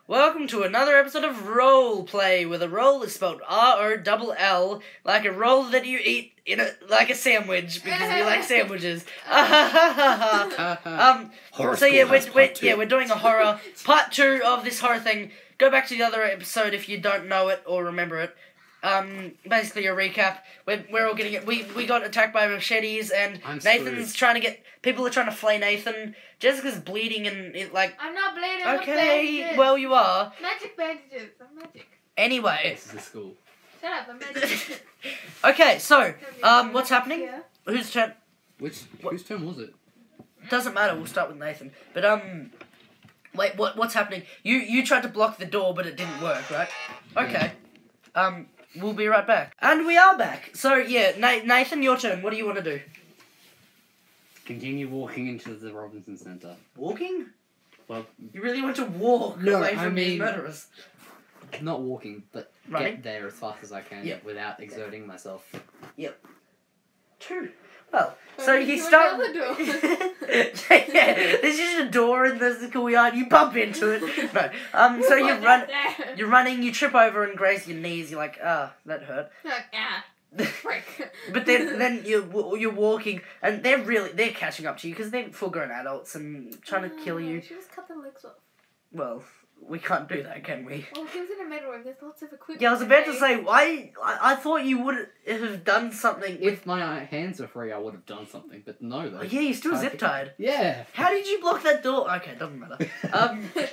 Welcome to another episode of Roll Play, where the roll is spelled R-O-L-L, like a roll that you eat like a sandwich, because we like sandwiches. We're doing a horror, part 2 of this horror thing. Go back to the other episode if you don't know it or remember it. Basically a recap. We're all getting it. We got attacked by machetes, and Nathan's trying to get. People are trying to flay Nathan. Jessica's bleeding, and I'm not bleeding. Okay, well you are. Magic bandages. I'm magic. Anyway. This is the school. Shut up. I'm magic. Okay, so what's happening? Yeah. Whose turn? Whose turn was it? Doesn't matter. We'll start with Nathan. But wait. What's happening? You tried to block the door, but it didn't work, right? Okay. We'll be right back. And we are back. So, yeah, Nathan, your turn. What do you want to do? Continue walking into the Robinson Centre. Walking? Well, you really want to walk away from these murderers? Not walking, but running? Get there as fast as I can without exerting myself. Yep. True. Well, so you start... Yeah, there's just a door in the schoolyard, you bump into it. No, so you're running, you trip over and graze your knees, you're like, that hurt. Frick. But then you're walking, and they're catching up to you, because they're full-grown adults and trying to kill you. She just cut the legs off. Well, we can't do that, can we? Well, he was in a metal room, there's lots of equipment. Yeah, I was about to say, I thought you would have done something. If my hands were free, I would have done something, but no, though. Oh, yeah, you're still zip-tied. Yeah. How did you block that door? Okay, doesn't matter.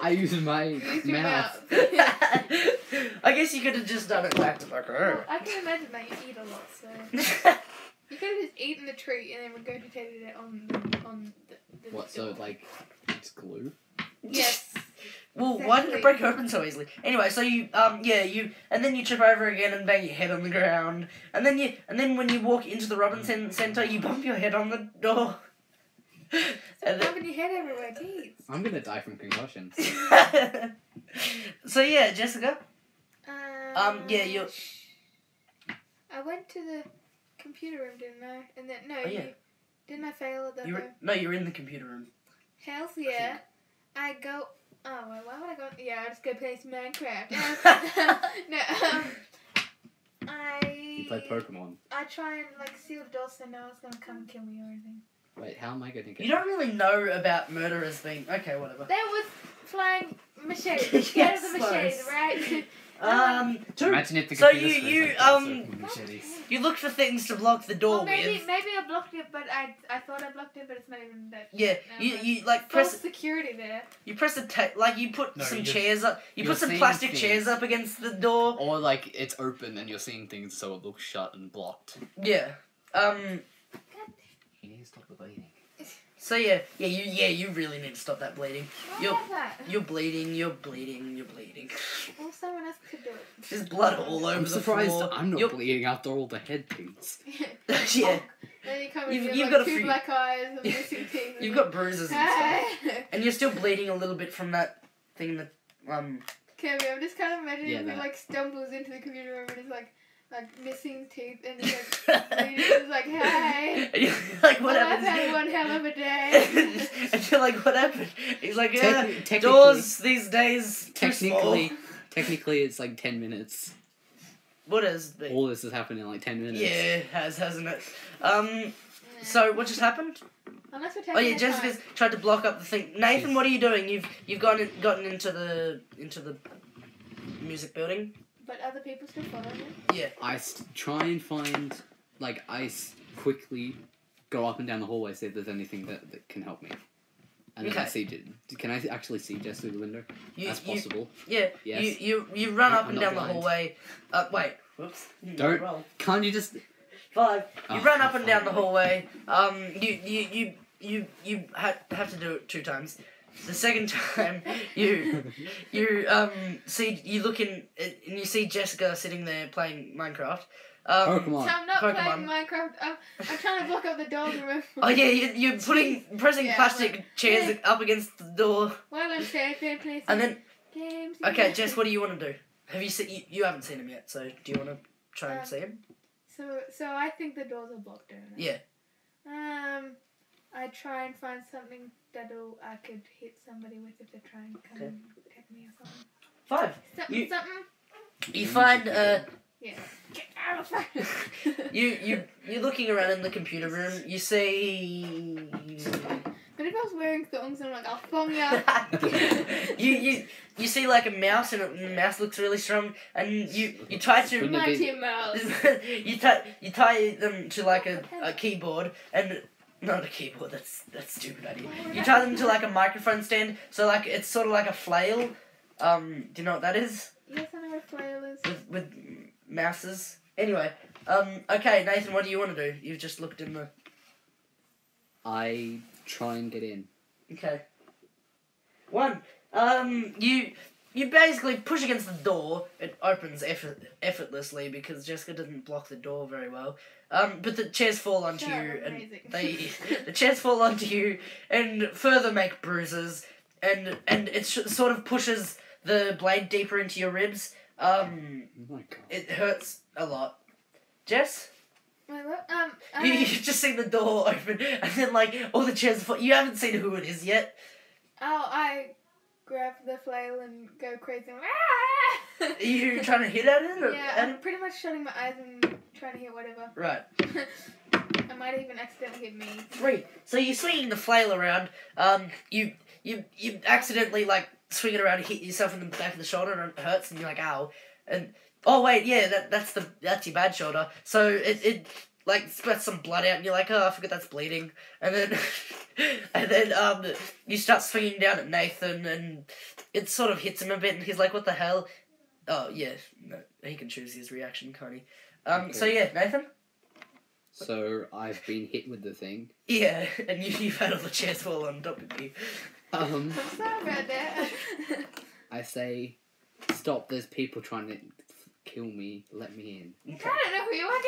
I used my mouth. I guess you could have just done it back to back. Well, I can imagine that you eat a lot, so... You could have just eaten the treat and then regurgitated it on the What, so, like, it's glue? Yes. Well, why did it break open so easily? Anyway, so and then you trip over again and bang your head on the ground, and then when you walk into the Robinson Centre, you bump your head on the door. Stop bumping your head everywhere, jeez. I'm gonna die from concussions. So yeah, Jessica. You. I went to the computer room, didn't I? And then didn't I fail at that? You're in the computer room. Hells yeah. I go. Oh, well, why would I go? Yeah, I just go play some Minecraft. You play Pokemon. I try and seal the door so no one's gonna come and kill me or anything. Wait, how am I gonna get? You don't really know about murderers being okay. Whatever. There was flying machetes. Scared of the machetes, right? Imagine if the computer you look for things to block the door maybe with. Maybe I blocked it, but I thought I blocked it, but it's not even that. Yeah, you press security there. You press you put some chairs up. You put some plastic chairs up against the door. Or like it's open and you're seeing things so it looks shut and blocked. Yeah. You need to stop the bleeding. So you really need to stop that bleeding. You're bleeding. Well, someone else could do it. There's blood all over the floor. I'm surprised I'm not bleeding after all the head beats. Yeah. Then you come You've got two black eyes and missing teeth. You've got bruises and stuff. And you're still bleeding a little bit from that thing that Kirby, I'm just kind of imagining if he stumbles into the computer room and is like missing teeth and he's bleeding. He's like, hey. And you're like, what happened? I've had one hell of a day. And you're like, what happened? He's like, doors these days technically it's like 10 minutes. What is all this has happened in like 10 minutes. Yeah, it has, hasn't it? So what just happened? Unless we're taking Jessica's tried to block up the thing. Nathan, what are you doing? You've gotten into the music building. But other people still follow me? Yeah. I try and find, quickly go up and down the hallway, see if there's anything that can help me. And then I see, can I actually see Jess through the window? That's possible. Yeah. Yes. You run up and down the hallway. Wait. Whoops. Can't you just... 5. You run up and down the hallway. You have to do it 2 times. The second time, you look in and you see Jessica sitting there playing Minecraft. Pokemon. So I'm not playing Minecraft. I'm trying to block up the door. Oh yeah, you're pressing plastic chairs up against the door. Well, I'm saying please. And then, games. Okay, Jess, what do you want to do? Have you seen? You haven't seen him yet, so do you want to try and see him? So I think the doors are blocked, don't I? Yeah. I try and find something I could hit somebody with if they try and come and attack me or something. 5. Something. You find Yeah. Get out of there. you're looking around in the computer room. You see. But if I was wearing thongs, I'm like, I'll thong ya. you see like a mouse, and the mouse looks really strong, and you try to Mighty mouse. you tie them to like a keyboard, and not a keyboard. That's stupid idea. You tie them to like a microphone stand, so like it's sort of like a flail. Do you know what that is? Yes, I know what a flail is. With mouses. Anyway, okay, Nathan, what do you want to do? You've just looked in the. I try and get in. Okay. 1. You basically push against the door. It opens effortlessly because Jessica didn't block the door very well. But the chairs fall onto you, and the chairs fall onto you, and further make bruises, and it sort of pushes the blade deeper into your ribs. Oh my god. It hurts a lot. Jess? Wait, what? You've just seen the door open, and then like all the chairs fall. You haven't seen who it is yet. Oh, I grab the flail and go crazy. Are you trying to hit at it? Or Yeah, I'm pretty much shutting my eyes and trying to hit whatever. Right. I might even accidentally hit me. 3. So you're swinging the flail around. You accidentally like swing it around and hit yourself in the back of the shoulder, and it hurts, and you're like, ow. And oh wait, yeah, that's your bad shoulder. So it like spurts some blood out, and you're like, oh, I forgot that's bleeding. And then you start swinging down at Nathan, and it sort of hits him a bit, and he's like, what the hell? Oh yeah, no, he can choose his reaction, can't he? Okay. So yeah, Nathan. So I've been hit with the thing. Yeah, and you've had all the chairs fall on top of you. I'm sorry about that. I say, stop! There's people trying to kill me. Let me in. Okay. I don't know who you are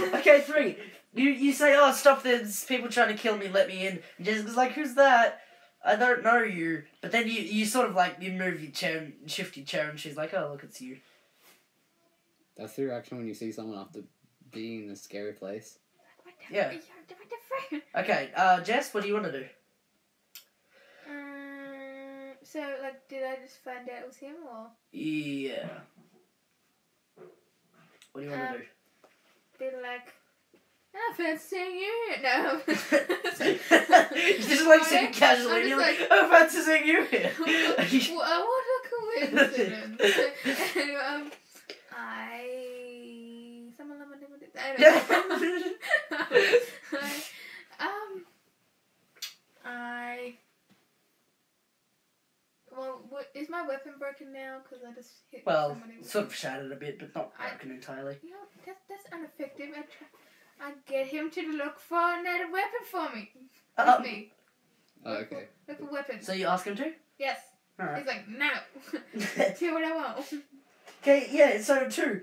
today. Okay, 3. You say, oh, stop, there's people trying to kill me, let me in. And Jessica's like, who's that? I don't know you. But then you sort of like, you move your chair and shift your chair, and she's like, oh, look, it's you. That's the reaction when you see someone after being in a scary place. Yeah. What the frick? Okay, Jess, what do you want to do? So, like, did I just find out it was him, or? Yeah. What do you want to do? Be like, I fancy seeing you here. No. Just like sitting casually, and you're like, oh, fancy seeing you here. What a coincidence. And, is my weapon broken now? Because I just hit somebody. Sort of shattered a bit, but not broken entirely. You know, that's ineffective. I get him to look for another weapon for me. With me. Oh, okay. Look for weapons. So you ask him to? Yes. Alright. He's like, no. Do what I want. Okay, yeah, so 2.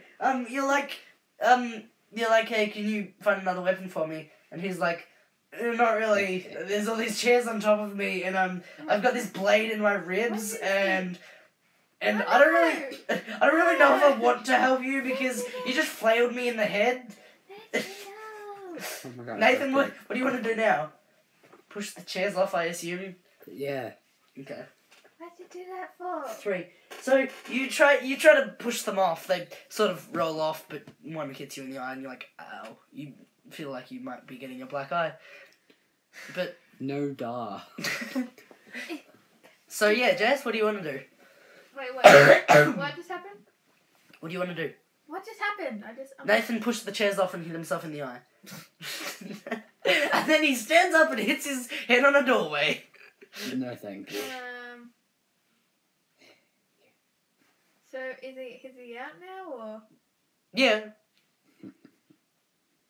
You're like, hey, can you find another weapon for me? And he's like, not really. There's all these chairs on top of me, and I've got this blade in my ribs, and I don't really know if I want to help you because you just flailed me in the head. Oh my God, Nathan, what do you want to do now? Push the chairs off, I assume. Yeah. Okay. What'd you do that for? 3. So you try to push them off. They sort of roll off, but one hits you in the eye, and you're like, ow. You feel like you might be getting a black eye. But no da. So yeah, Jess, what do you want to do? Wait. What just happened? What do you want to do? What just happened? Nathan pushed the chairs off and hit himself in the eye. And then he stands up and hits his head on a doorway. No thank you. So is he out now, or? Yeah.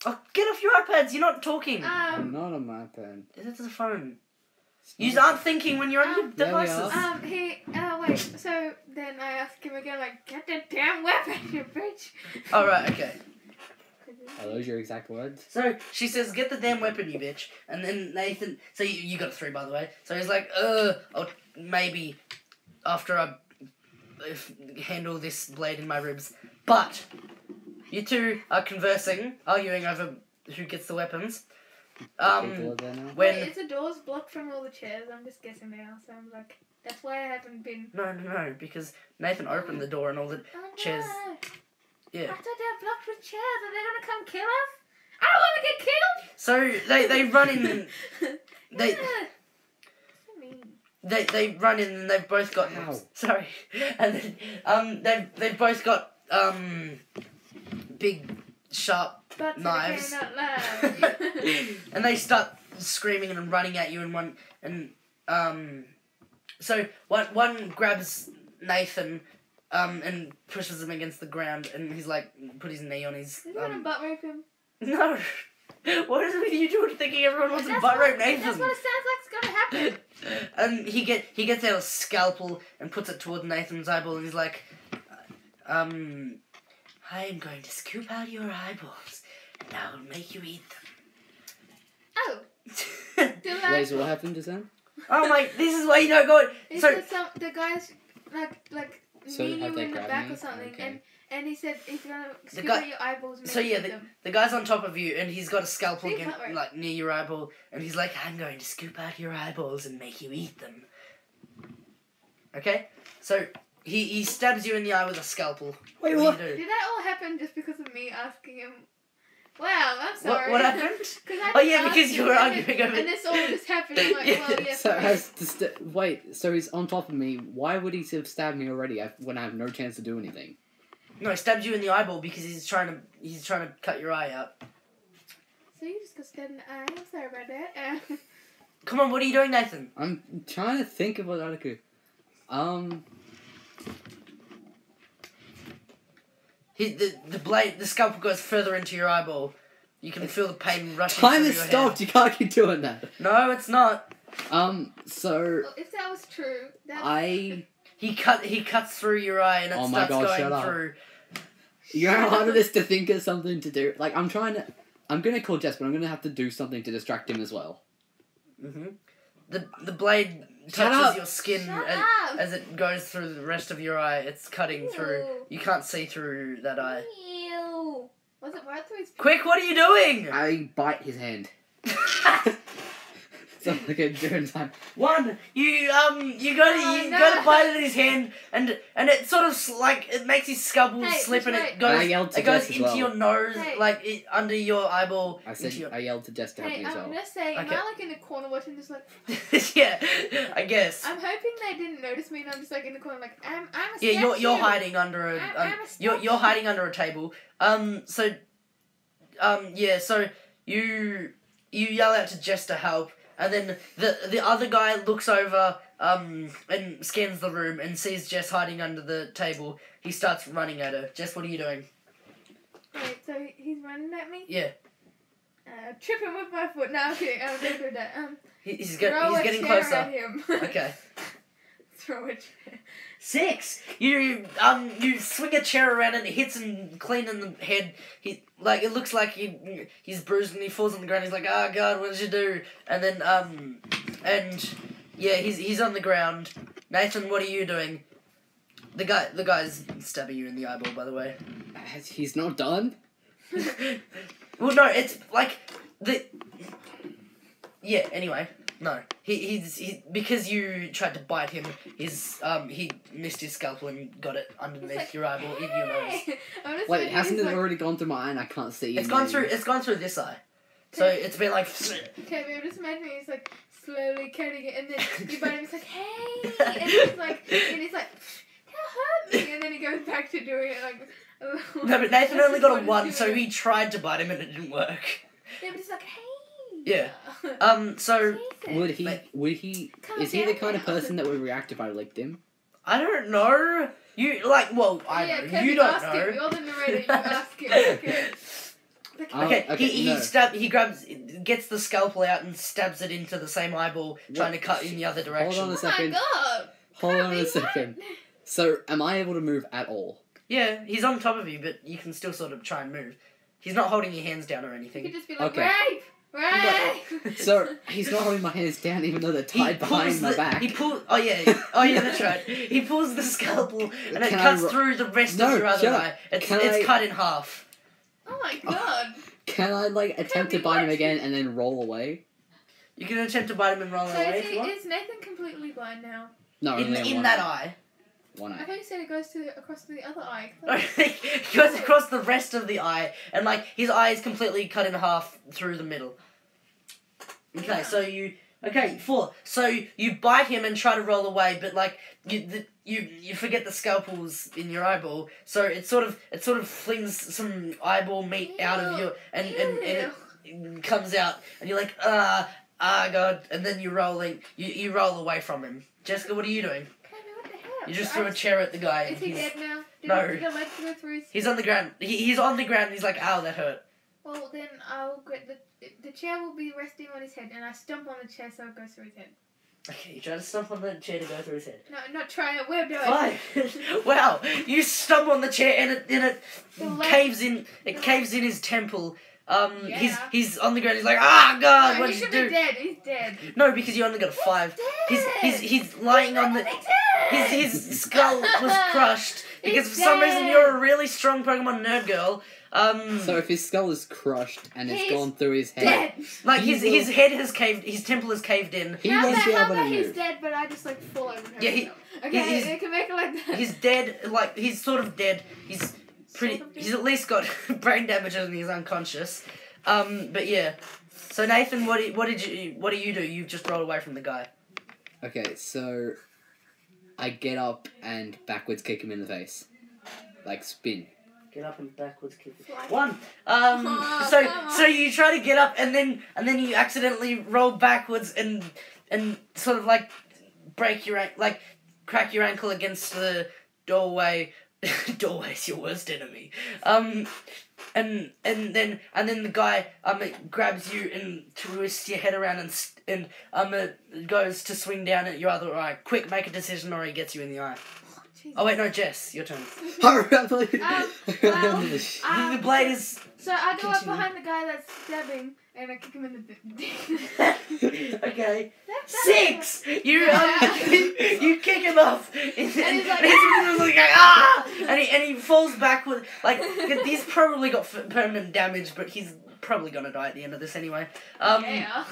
Oh, get off your iPads, you're not talking. I'm not on my iPad. This is a phone. You aren't thinking when you're on your devices. Wait, so then I ask him again, like, get the damn weapon, you bitch. Alright, okay. Are those your exact words? So, she says, get the damn weapon, you bitch. And then Nathan, so you got a 3, by the way. So he's like, I'll maybe after I handle this blade in my ribs. But you two are conversing, arguing over who gets the weapons. People are there now? When Wait, is the doors blocked from all the chairs? I'm just guessing now, so I'm like, That's why I haven't been. No, because Nathan opened the door and all the chairs. Yeah. I thought they were blocked with chairs. Are they gonna come kill us? I don't want to get killed. So they run in. They run in and they've both got. Sorry, and then they've both got big sharp knives. And they start screaming and running at you so one grabs Nathan and pushes him against the ground and he's like put his knee on his You want to butt rape him? No. What is it with you doing thinking everyone wants to butt rape Nathan? That's what it sounds like it's gonna happen. And he gets out a scalpel and puts it toward Nathan's eyeball and he's like I am going to scoop out your eyeballs and I will make you eat them. Oh. Wait, so what happened just then? Oh my, this is why you don't go. He So said the guys like So knee have you they in the grabbed back me? or something, Okay. and he said he's gonna scoop guy- out your eyeballs and so make yeah, you eat them. the guy's on top of you and he's got a scalpel See, butt rape. like near your eyeball and he's like, I'm going to scoop out your eyeballs and make you eat them. Okay, so he stabs you in the eye with a scalpel. Wait, what? Do you do? Did that all happen just because of me asking him? Wow, I'm sorry. What happened? I Yeah, didn't because ask you him, were and arguing then- over and this all just happened. I'm like, well, yeah. So fine. so he's on top of me. Why would he have stabbed me already when I have no chance to do anything? No, he stabbed you in the eyeball because he's trying to cut your eye out. So you just got stabbed in the eye. I'm sorry about that. Come on, what are you doing, Nathan? I'm trying to think of what I could. The scalpel goes further into your eyeball. You can feel the pain rushing Time through has your stopped. head. You can't keep doing that. No, it's not. So Well, if that was true, He cuts through your eye and it Oh my starts God, going shut up. through. you know how hard it is to think of something to do. Like I'm gonna call Jess, but I'm gonna have to do something to distract him as well. Mm-hmm. The blade Shut touches up. your skin Shut and, up. as it goes through the rest of your eye. It's cutting through. Ew. You can't see through that eye. Ew. Was it right through his? Quick, what are you doing? I bite his hand. So okay, during time. One, you gotta no. bite at his hand, and it sort of like it makes his scalpel Hey, slip, and just it wait. goes I yelled to it goes Jess as into well. your nose, Hey. like under your eyeball. I into said your... I yelled to Jess to help Hey, me as I'm well. gonna say, am Okay. I like in the corner watching this? Like, Yeah, I guess. I'm hoping they didn't notice me, and I'm just like in the corner, like I'm a Yeah, you're statue. hiding under a I'm a you're statue. hiding under a table. So you yell out to Jess to help, and then the other guy looks over and scans the room and sees Jess hiding under the table. He starts running at her. Jess, what are you doing? Wait, so he's running at me? Yeah, Trip him with my foot. No, I'm kidding. I'm gonna do that. he's Throw a getting chair closer. at him. Okay. Throw a chair. 6. You swing a chair around and it hits him clean in the head. It looks like he's bruised and he falls on the ground. He's like, oh God, what did you do? And then he's on the ground. Nathan, what are you doing? The guy's stabbing you in the eyeball, by the way. He's not done. Well, no, it's like yeah. Anyway. No, he's because you tried to bite him. He missed his scalpel and got it underneath like, your eyeball, in your nose. Hey! I'm just Wait, thinking hasn't he's it like, already gone through my eye and I can't see? It's gone through this eye, so it's been like. Okay, but I'm just imagining he's like slowly cutting it, and then you bite him. He's like, hey, and he's like, that hurt me, and then he goes back to doing it like. No, but Nathan only got a 1, so he tried to bite him and it didn't work. Yeah, but he's like, hey. Yeah. So Would he? Calm Is he the down kind of now. person that would react if I licked him? I don't know. You like well, I Yeah, know. Kevin, You don't ask know. him. You're the narrator. You ask him. Okay. Okay, okay, he gets the scalpel out and stabs it into the same eyeball, trying to cut in the other direction. Hold on a Oh my second. God. Hold on Can't a be second. right. So, am I able to move at all? Yeah, he's on top of you, but you can still sort of try and move. He's not holding your hands down or You anything. could just be like, Okay. rape. So, he's not holding my hands down even though they're tied behind my back. He pulls. Oh yeah, that's right. He pulls the scalpel and it Can I cuts ro- through the rest No, of your other shut up. eye. It's Can I- cut in half. Oh my God. Can I, attempt to be bite him what? again and then roll away? You can attempt to bite him and roll So away if you want. is Nathan completely blind now? No, only on in one that eye. eye. One I eye. thought you said it goes across to the other eye. He goes across the rest of the eye, and like his eye is completely cut in half through the middle. Okay, so you 4. So you bite him and try to roll away, but like you forget the scalpel's in your eyeball, so it sort of flings some eyeball meat out of you, and it comes out, and you're like god, and then you roll away from him. Jessica, what are you doing? What the hell? You just threw a chair at the guy. Is he dead now? No. Did your legs go through his... He's on the ground. He's on the ground. And he's like, ow, that hurt. Well, then I'll get the chair will be resting on his head, and I stomp on the chair so it goes through his head. Okay, you try to stomp on the chair to go through his head. No, not trying it. We're doing it. Fine. Wow, you stomp on the chair and it caves in. It caves in his temple. Yeah. He's on the ground. He's like, ah, God, No, what he did you should do? be dead. He's dead. No, because you only got a 5. He's lying on the. His skull was crushed because for some reason you're a really strong Pokemon nerd girl. So if his skull is crushed and it's He's gone through his head, dead. Like his head has caved, his temple has caved in. he How won't be able to about he's move. dead, but I just like fall over him. Yeah, Okay, they can make it like that. He's dead. Like he's sort of dead. He's pretty. Sort of dead? He's at least got brain damage and he's unconscious. But yeah. So Nathan, what do you do? You just rolled away from the guy. Okay, so I get up and backwards kick him in the face, like spin. Get up and backwards kick. Fly. 1. Oh, So come on. so you try to get up and then you accidentally roll backwards and sort of like break your crack your ankle against the doorway. Doorway's your worst enemy. And then the guy grabs you and twists your head around and goes to swing down at your other eye. Quick, make a decision or he gets you in the eye. Oh wait, no, Jess, your turn. Hurry up! well, The blade is. So I go up Continue. behind the guy that's stabbing, and I kick him in the dick. Okay. 6. You you kick him off, and he's like, he's like, ah, and he falls backward. Like he's probably got permanent damage, but he's probably gonna die at the end of this anyway. Yeah.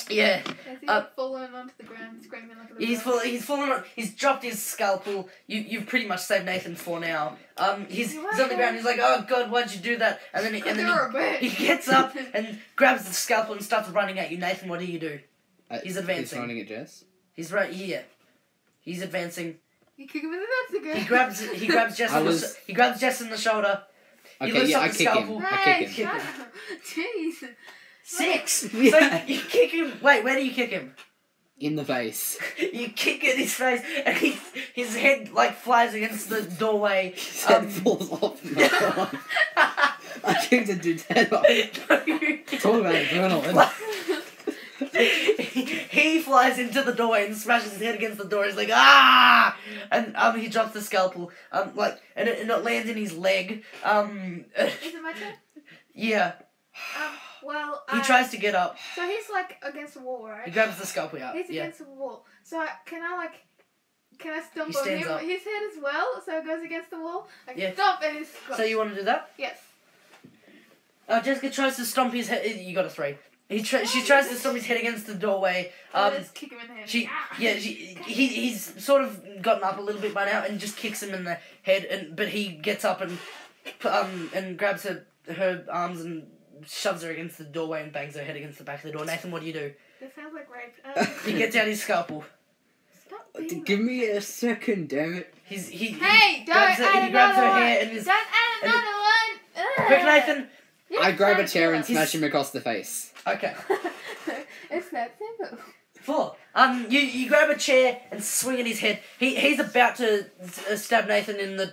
Yeah. Has he fallen onto the ground, screaming like a little He's fallen on. He's dropped his scalpel. You've pretty much saved Nathan for now. He's on the ground. He's like, oh God, why'd you do that? And then he gets up and grabs the scalpel and starts running at you. Nathan, what do you do? He's advancing. He's running at Jess. He's right here. He's advancing. You kick him in the nuts again. He grabs Jess. He grabs Jess in the shoulder. He Okay, lifts yeah, up I the kick him. scalpel. I Hey, kick him. shut up. Jeez. 6. Yeah. So you kick him. Wait, where do you kick him? In the face. You kick in his face, and his head like flies against the doorway. His head falls off. No. I kicked a dude's head off. Talk about adrenaline. He flies into the doorway and smashes his head against the door. He's like, ah! And he drops the scalpel. And it lands in his leg. Is it my turn? Yeah. Well, He tries to get up. So he's like against the wall, right? He grabs the scalpel out. He's Yeah. against the wall. So can I stomp He on stands him, up. his head as well, so it goes against the wall? I Yeah. stomp and it's So you want to do that? Yes. Jessica tries to stomp his head. You got a 3. She tries to stomp his head against the doorway. Just kick him in the head. He's sort of gotten up a little bit by now and just kicks him in the head. But he gets up and grabs her arms and shoves her against the doorway and bangs her head against the back of the door. Nathan, what do you do? That sounds like rape. He gets out his scalpel. Stop being Give me a second, damn it. Hey, don't grabs her, add he grabs another her one. hair and his. Don't add and- another one. Ugh. Quick, Nathan. You're I grab a trying to chair and kill smash him across the face. Okay. us. It's that simple. 4. You grab a chair and swing at his head. He's about to stab Nathan in the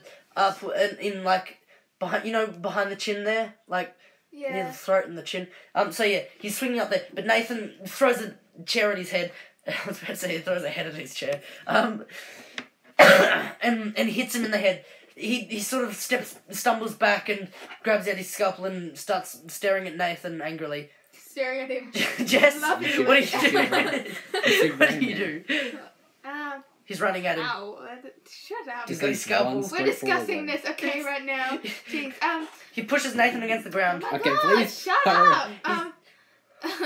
behind the chin there, like near Yeah. the throat and the chin. So yeah, he's swinging up there, but Nathan throws a chair at his head. I was about to say he throws a head at his chair. And hits him in the head. He sort of stumbles back and grabs out his scalpel and starts staring at Nathan angrily. Staring at him. Jess, Love what you. do you do? What do you do? He's running at him. Ow. Shut up. He's got his scalpel. We're discussing this, okay, right now. Jeez. He pushes Nathan against the ground. Oh my Okay, God, please, shut hurry. up.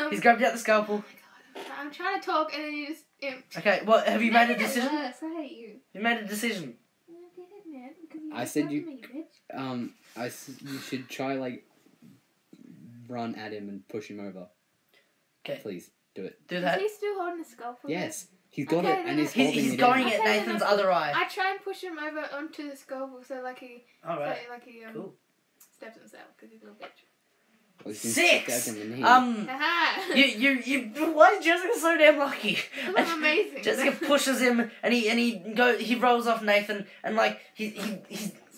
He's grabbed out the scalpel. I'm trying to talk and then you just... Okay, what, have you made a decision? Yes, I hate you. You made a decision. I did it, man. Because you I just said love you- me, bitch. You should try, like, run at him and push him over. Okay. Please, do it. Do Is that. he still holding the scalpel? Yes. He's got Okay, it, then and he's he's holding He's it going in. at Okay, Nathan's then other eye. I try and push him over onto the scalpel so like he... Alright. Like he Cool. steps himself because he's a little bitch. Well, he's been 6! stabbed in the knee. Haha! you, why is Jessica so damn lucky? I'm amazing. Jessica pushes him, and he rolls off Nathan, and like he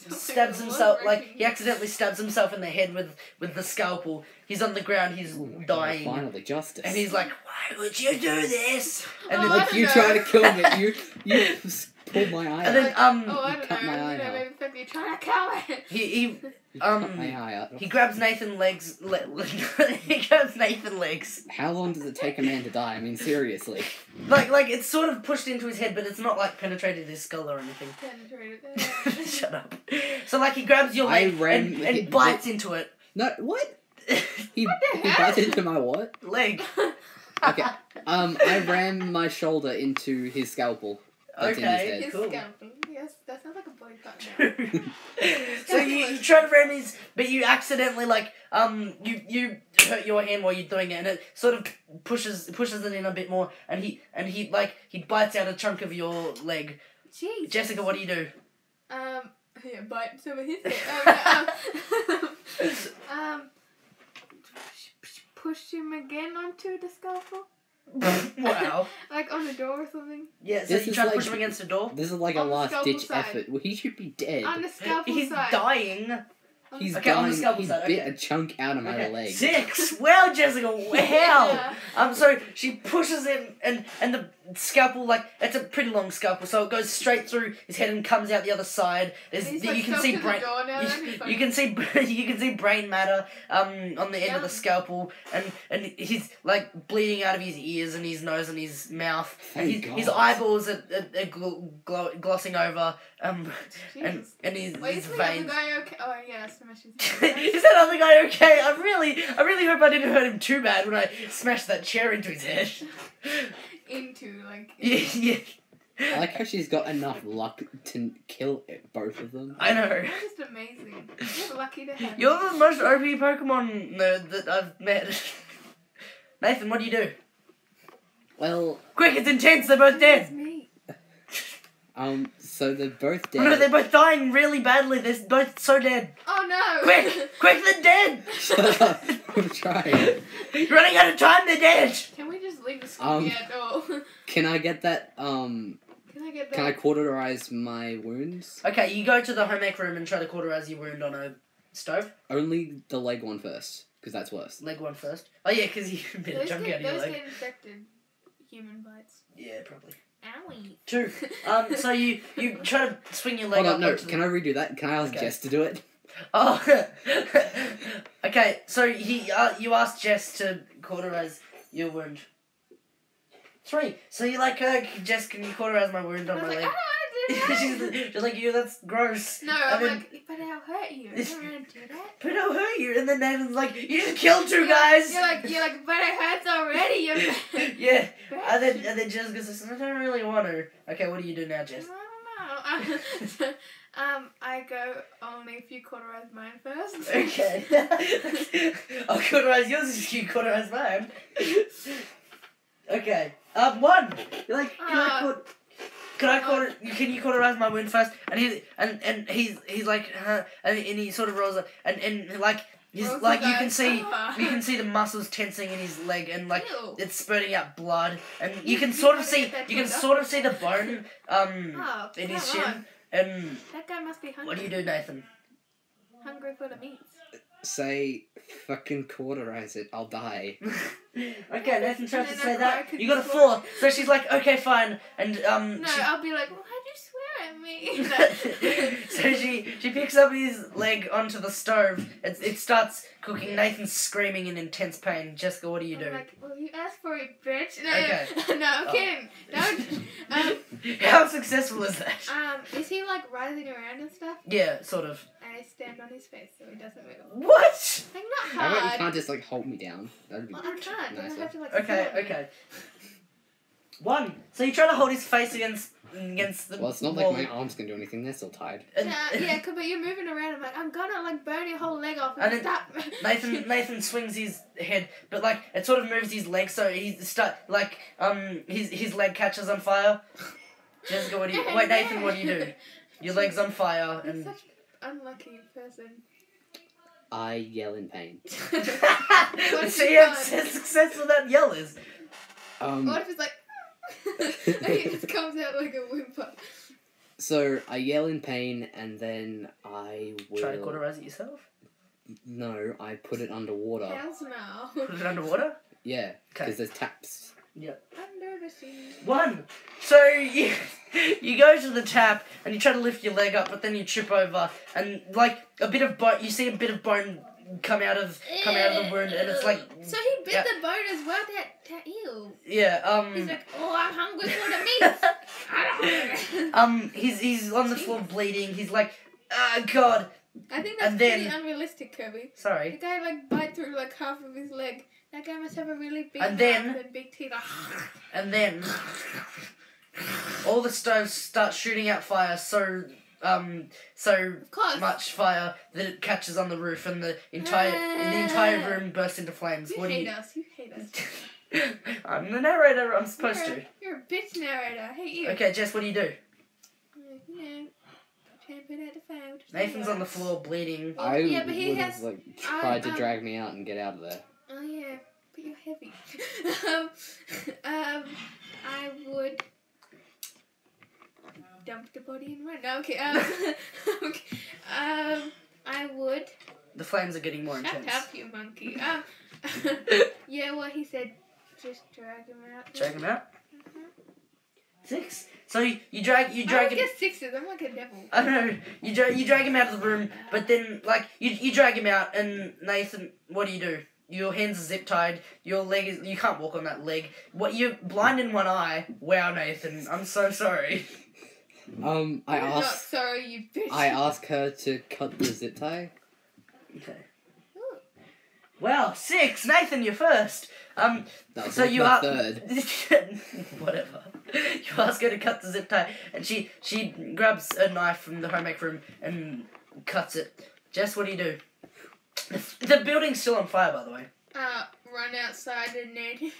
stabs himself, like he accidentally stabs himself in the head with the scalpel. He's on the ground, he's dying, Finally, justice. and he's like, "Why would you do this?" And Oh, then, I Like, don't you know. try to kill me. You pulled my eye and out. then Oh, I don't cut know. my eye You know, out. maybe think you're trying to kill me. he You cut my eye out. he grabs Nathan's legs. He grabs Nathan's legs. How long does it take a man to die? I mean, seriously. Like it's sort of pushed into his head, but it's not like penetrated his skull or anything. Penetrated. Shut up. So like he grabs your leg and bites into it. No, what? He What the he hell? bites into my what? Leg. Okay. I ram my shoulder into his scalpel. That's in his Okay. head. His Cool. scalpel. Yes, that sounds like a body part. So you try to ram his, but you accidentally you hurt your hand while you're doing it, and it sort of pushes it in a bit more, and he bites out a chunk of your leg. Jeez. Jessica, what do you do? Yeah, bite some of his head. Push him again onto the scalpel? Wow. Like on the door or something? Yeah, so This you is try to like- push him against the door. This is like a On the last scalpel ditch side. effort. Well, he should be dead. On the scalpel He's side. dying. On the He's Okay, on the dying. scalpel He side, bit okay. a chunk out of my Okay. leg. 6. Wow, Jessica. Wow. So she pushes him, and the scalpel, like, it's a pretty long scalpel, so it goes straight through his head and comes out the other side. And he's, You like, can stuck see to the brain. door now, then he's You can see brain matter on the end of the Yum. scalpel, and he's like bleeding out of his ears and his nose and his mouth. And Thank his God. eyeballs are glossing over. And Jesus. his Wait, is the other veins. guy okay? Oh, yeah, smash his head. Is that other guy okay? I really hope I didn't hurt him too bad when I smashed that chair into his head. Into, like... Yeah. I like how she's got enough luck to kill both of them. I know. You're just amazing. You're lucky to have You're me. the most OP Pokemon nerd that I've met. Nathan, what do you do? Well, Quick, it's intense, they're both It's dead. me. so they're both Oh no, they're dead. both dying really badly, they're both so dead. Oh, no! Quick, they're dead! Shut up. I'm trying. You're running out of time, they're dead! Can we just leave the school yet, or... Can I get that, Can I get that? Can I cauterize my wounds? Okay, you go to the home ec room and try to cauterize your wound on a stove. Only the leg one first, because that's worse. Leg one first. Oh yeah, because you bit a Those chunk out of your those leg. get infected. Human bites. Yeah, probably. Owie. 2. So you try to swing your leg Hold up. on, no, onto the- can I redo that? Can I ask Okay. Jess to do it? Oh, okay. So you asked Jess to cauterize your wound. 3. So you like, Jess, can you cauterize my wound I on was my like, leg? I don't want to do that. She's like, you, that's gross. No, And I'm then- like, but I'll hurt you. I don't want to do that. But it'll hurt you. And then Nathan's like, you just killed 2 guys. You're like, but it hurts already. You Yeah. And then Jessica says, I don't really want to. Okay, what do you do now, Jess? I don't know. I go only if you cauterize mine first. Okay. I'll cauterize yours if you cauterize mine. Okay. 1. You're like, can you cauterize my wound first? And he's like, and he sort of rolls up, and like he's Rolls like his you can eyes. see the muscles tensing in his leg, and like Ew. it's spurting out blood, and you You can gotta sort of get see that you can to a sort of see the bone Oh, in his come shin. on. And That guy must be hungry. what do you do, Nathan? Hungry for the meats. Say, fucking cauterize it, I'll die. Okay, Nathan tries to And then say I that. could You got a swear. 4. So she's like, okay, fine. And No, I'll be like, well, how'd you swear hurt me. So she picks up his leg onto the stove. It starts cooking. Nathan's screaming in intense pain. Jessica, what do you do? I'm like, well, you asked for it, bitch. No, Okay. no, I'm kidding. Don't. How successful is that? Is he like writhing around and stuff? Yeah, sort of. And I stand on his face so he doesn't move. What? Like not How about you hard. can't just like hold me down? That'd be Well, I can't. Then I nicer. have to like. Okay, support him. okay. 1. So you try to hold his face against the Well, it's not wall. like my arms can do anything. They're still tied. And- Yeah, but you're moving around. I'm like, I'm gonna like burn your whole leg off. And And then stop. Nathan swings his head, but like it sort of moves his leg, so his leg catches on fire. Jessica, what do you? Wait, Nathan, what do you do? Your leg's on fire, You're and such an unlucky person. I yell in pain. see how successful that yell is. What if it's like, and it just comes out like a whimper? So I yell in pain, and then I will. Try to cauterize it yourself. No, I put it underwater. Hells no. Put it underwater. Yeah, Okay. because there's taps. Under the sea. 1. So you go to the tap and you try to lift your leg up, but then you trip over, and like a bit of bone. You see a bit of bone come out of the wound, and it's like So he bit yeah. the bone as well. That ew. yeah. He's like, oh, I'm hungry for the meat. He's on the floor bleeding. He's like, God. I think that's And then- pretty unrealistic, Kirby. The Sorry. guy like bite through like half of his leg. That guy must have a really big And mouth then- and big teeth. And then all the stoves start shooting out fire. So Of course. much fire that it catches on the roof, and the entire room bursts into flames. You What do hate you? us. You hate us. I'm the narrator. I'm supposed to. You're a bitch narrator. I hate you. Okay, Jess, what do you do? You know, try and put out the fire. Nathan's on the floor bleeding. Well, I yeah, but he would has- have like tried to um, drag me out and get out of there. Oh yeah, but you're heavy. I would dump the body and run. No, okay. Okay. I would. The flames are getting more Shut intense. up, you monkey. Yeah, well, he said just drag him out. Drag him out. Mhm. 6. So you drag I him. would get 6s. I'm like a devil. I don't know. You drag him out of the room, but then like you drag him out, and Nathan, what do? Your hands are zip tied. Your leg is. You can't walk on that leg. What? You're blind in one eye. Wow, Nathan. I'm so sorry. I'm not sorry, you bitch. I ask her to cut the zip tie. Okay. Ooh. Well, 6. Nathan, you're first. That was So like you my are third. whatever. You ask her to cut the zip tie, and she grabs a knife from the home ec room and cuts it. Jess, what do? The building's still on fire, by the way. Run outside and then,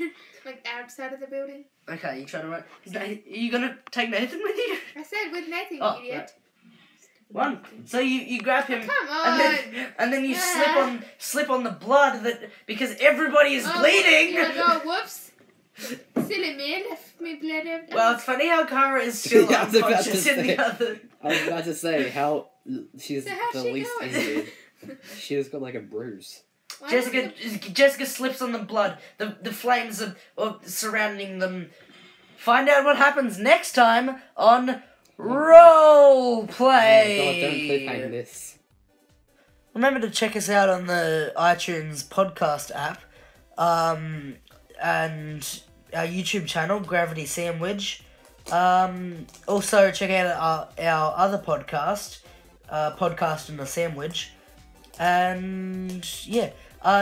like outside of the building. Okay, you trying to run? Are you gonna take Nathan with you? I said with Nathan, Oh, you idiot. right. 1. So you grab him. Come on. And then you Yeah. slip on the blood that because everybody is Oh, bleeding. You go, whoops. Silly man, left me blood over. Well, it's funny how Kara is still Yeah, I was about to unconscious in the say. other. I was about to say how she's So how's the she least going? injured. She just got like a bruise. Why Jessica slips on the blood. The flames are surrounding them. Find out what happens next time on Role Play. Oh my god, don't cliffhang this. Remember to check us out on the iTunes podcast app, and our YouTube channel, Gravity Sandwich. Also check out our other podcast, Podcast in the Sandwich. And yeah,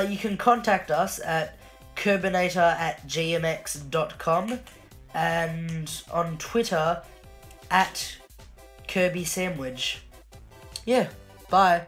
you can contact us at Kerbinator@gmx.com and on Twitter @KirbySandwich. Yeah, bye.